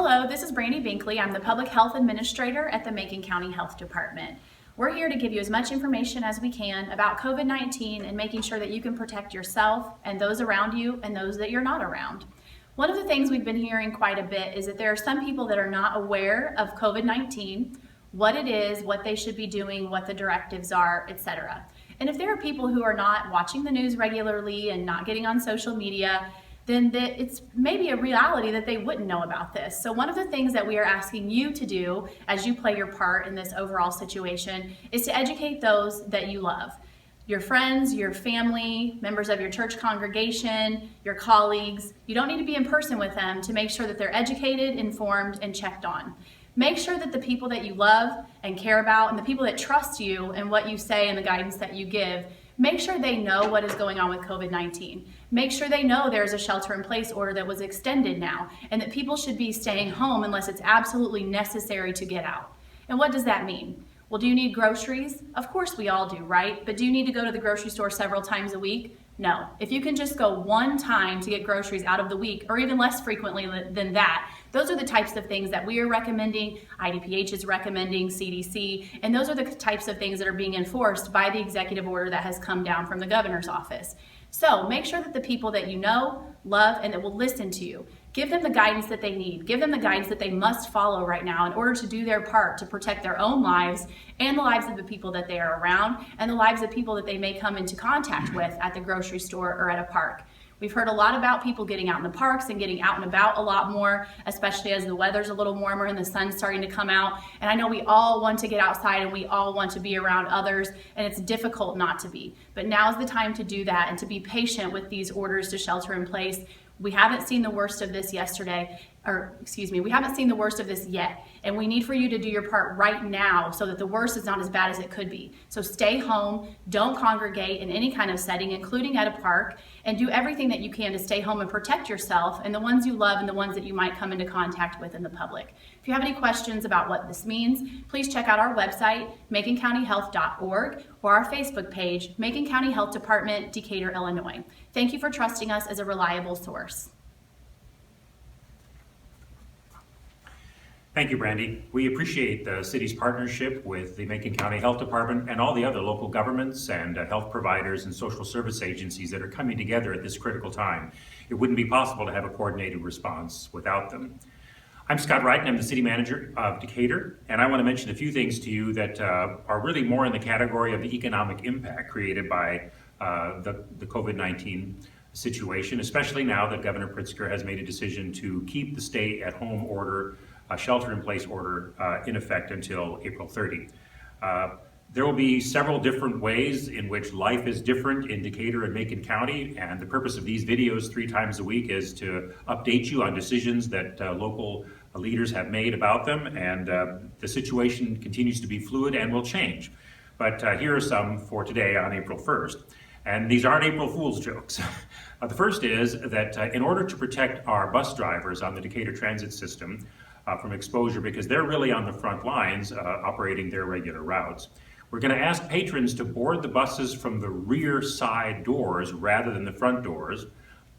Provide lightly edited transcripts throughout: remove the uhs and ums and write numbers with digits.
Hello, this is Brandy Binkley. I'm the Public Health Administrator at the Macon County Health Department. We're here to give you as much information as we can about COVID-19 and making sure that you can protect yourself and those around you and those that you're not around. One of the things we've been hearing quite a bit is that there are some people that are not aware of COVID-19, what it is, what they should be doing, what the directives are, etc. And if there are people who are not watching the news regularly and not getting on social media, then it's maybe a reality that they wouldn't know about this. So one of the things that we are asking you to do as you play your part in this overall situation is to educate those that you love. Your friends, your family, members of your church congregation, your colleagues. You don't need to be in person with them to make sure that they're educated, informed, and checked on. Make sure that the people that you love and care about and the people that trust you and what you say and the guidance that you give, make sure they know what is going on with COVID-19. Make sure they know there's a shelter-in-place order that was extended now and that people should be staying home unless it's absolutely necessary to get out. And what does that mean? Well, do you need groceries? Of course we all do, right? But do you need to go to the grocery store several times a week? No. If you can just go one time to get groceries out of the week, or even less frequently than that, those are the types of things that we are recommending, IDPH is recommending, CDC, and those are the types of things that are being enforced by the executive order that has come down from the governor's office. So make sure that the people that you know, love, and that will listen to you, give them the guidance that they need. Give them the guidance that they must follow right now in order to do their part to protect their own lives and the lives of the people that they are around and the lives of people that they may come into contact with at the grocery store or at a park. We've heard a lot about people getting out in the parks and getting out and about a lot more, especially as the weather's a little warmer and the sun's starting to come out. And I know we all want to get outside and we all want to be around others, and it's difficult not to be. But now's the time to do that and to be patient with these orders to shelter in place. We haven't seen the worst of this we haven't seen the worst of this yet. And we need for you to do your part right now so that the worst is not as bad as it could be. So stay home, don't congregate in any kind of setting, including at a park, and do everything that you can to stay home and protect yourself and the ones you love and the ones that you might come into contact with in the public. If you have any questions about what this means, please check out our website, maconcountyhealth.org, or our Facebook page, Macon County Health Department, Decatur, Illinois. Thank you for trusting us as a reliable source. Thank you, Brandy. We appreciate the city's partnership with the Macon County Health Department and all the other local governments and health providers and social service agencies that are coming together at this critical time. It wouldn't be possible to have a coordinated response without them. I'm Scott Wright, and I'm the city manager of Decatur, and I want to mention a few things to you that are really more in the category of the economic impact created by the COVID-19 situation, especially now that Governor Pritzker has made a decision to keep the stay-at-home order, shelter-in-place order, in effect until April 30. There will be several different ways in which life is different in Decatur and Macon County, and the purpose of these videos 3 times a week is to update you on decisions that local leaders have made about them, and the situation continues to be fluid and will change. But here are some for today on April 1st. And these aren't April Fool's jokes. The first is that in order to protect our bus drivers on the Decatur transit system from exposure, because they're really on the front lines operating their regular routes, we're going to ask patrons to board the buses from the rear side doors rather than the front doors,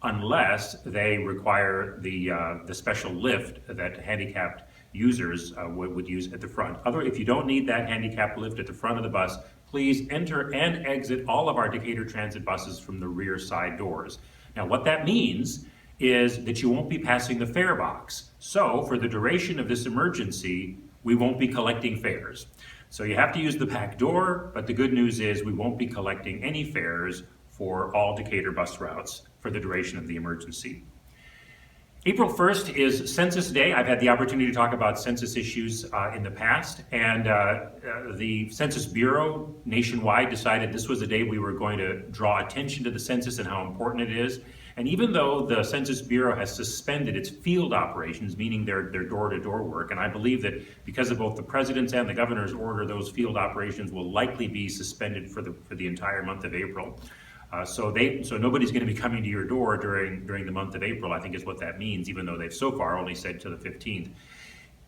unless they require the special lift that handicapped users would use at the front. If you don't need that handicapped lift at the front of the bus, please enter and exit all of our Decatur transit buses from the rear side doors. Now, what that means is that you won't be passing the fare box. So for the duration of this emergency, we won't be collecting fares. So you have to use the back door, but the good news is we won't be collecting any fares for all Decatur bus routes for the duration of the emergency. April 1st is Census Day. I've had the opportunity to talk about census issues in the past, and the Census Bureau nationwide decided this was a day we were going to draw attention to the census and how important it is. And even though the Census Bureau has suspended its field operations, meaning their door-to-door work, and I believe that because of both the president's and the governor's order, those field operations will likely be suspended for the entire month of April. So nobody's going to be coming to your door during the month of April, I think is what that means, even though they've so far only said to the 15th.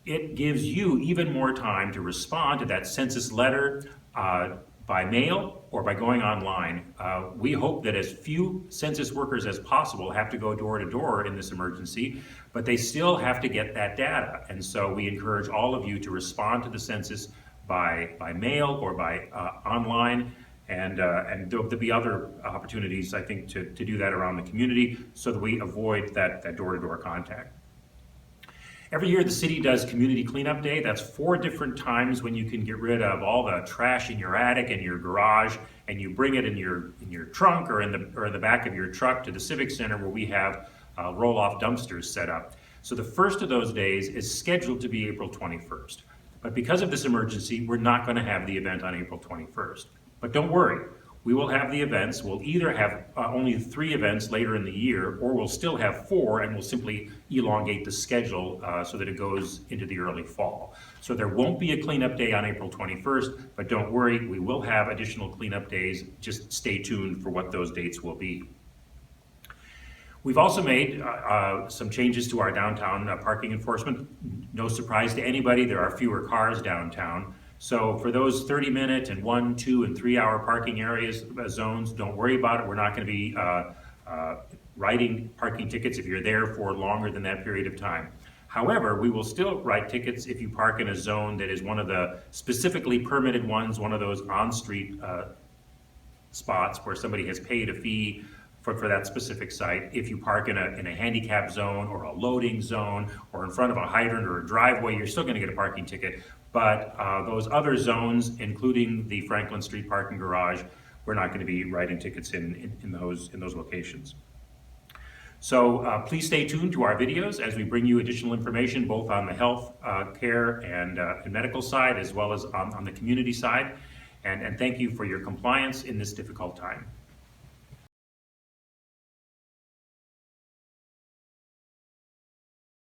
It gives you even more time to respond to that census letter by by mail or by going online. We hope that as few census workers as possible have to go door to door in this emergency, but they still have to get that data. And so we encourage all of you to respond to the census by mail or by online. And there'll be other opportunities, I think, to do that around the community so that we avoid that door-to-door contact. Every year the city does Community Cleanup Day. That's 4 different times when you can get rid of all the trash in your attic and your garage, and you bring it in your trunk or in the back of your truck to the Civic Center where we have roll-off dumpsters set up. So the first of those days is scheduled to be April 21st. But because of this emergency, we're not going to have the event on April 21st. But don't worry, we will have the events. We'll either have only 3 events later in the year, or we'll still have 4, and we'll simply elongate the schedule so that it goes into the early fall. So there won't be a cleanup day on April 21st, but don't worry, we will have additional cleanup days. Just stay tuned for what those dates will be. We've also made some changes to our downtown parking enforcement. No surprise to anybody, there are fewer cars downtown. So for those 30-minute and 1, 2, and 3-hour parking areas, zones, don't worry about it. We're not going to be writing parking tickets if you're there for longer than that period of time. However, we will still write tickets if you park in a zone that is one of the specifically permitted ones, one of those on-street spots where somebody has paid a fee for that specific site. If you park in a handicap zone or a loading zone or in front of a hydrant or a driveway, you're still going to get a parking ticket. But those other zones, including the Franklin Street parking garage, we're not going to be writing tickets in those locations. So please stay tuned to our videos as we bring you additional information both on the health care and medical side as well as on the community side. And thank you for your compliance in this difficult time.